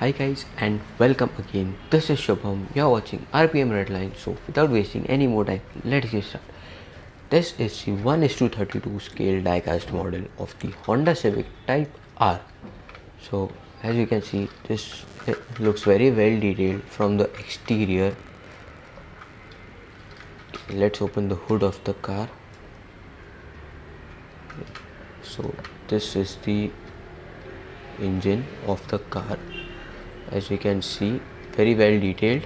Hi guys and welcome again. This is Shubham. You're watching RPM Redlines. So without wasting any more time, let's get started. This is the 1:32 scale diecast model of the Honda Civic Type R. So as you can see, this looks very well detailed from the exterior. Let's open the hood of the car. So this is the engine of the car. As you can see, very well detailed.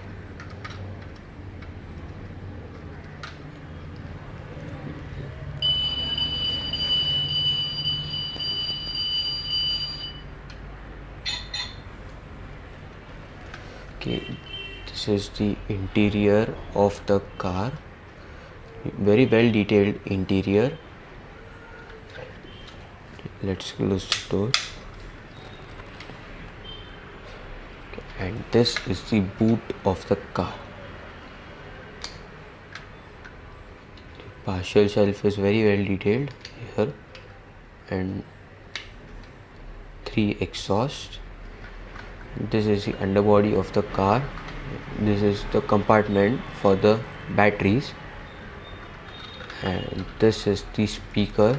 Okay, this is the interior of the car. Very well detailed interior. Let's close the door. And this is the boot of the car. The partial shelf is very well detailed here, and 3 exhausts. This is the underbody of the car. This is the compartment for the batteries, and this is the speaker.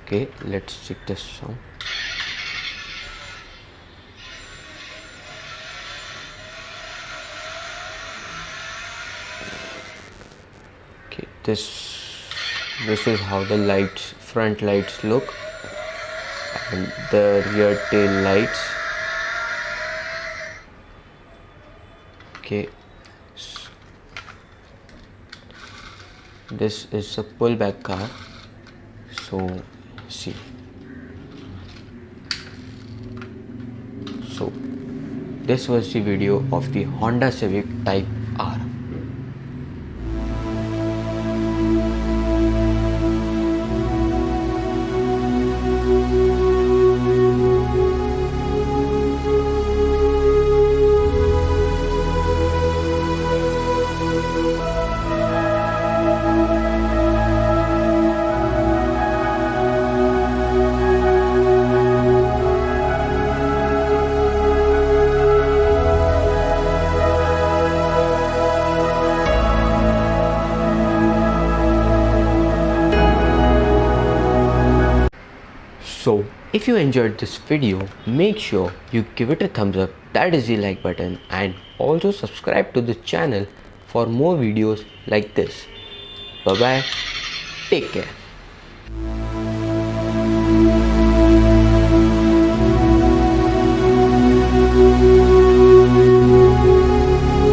Okay, let's check the sound. Okay, this is how the front lights look, and the rear tail lights. Okay, this is a pullback car. So see, so this was the video of the Honda Civic Type R. So if you enjoyed this video, make sure you give it a thumbs up, that is the like button, and also subscribe to the channel for more videos like this. Bye bye, take care.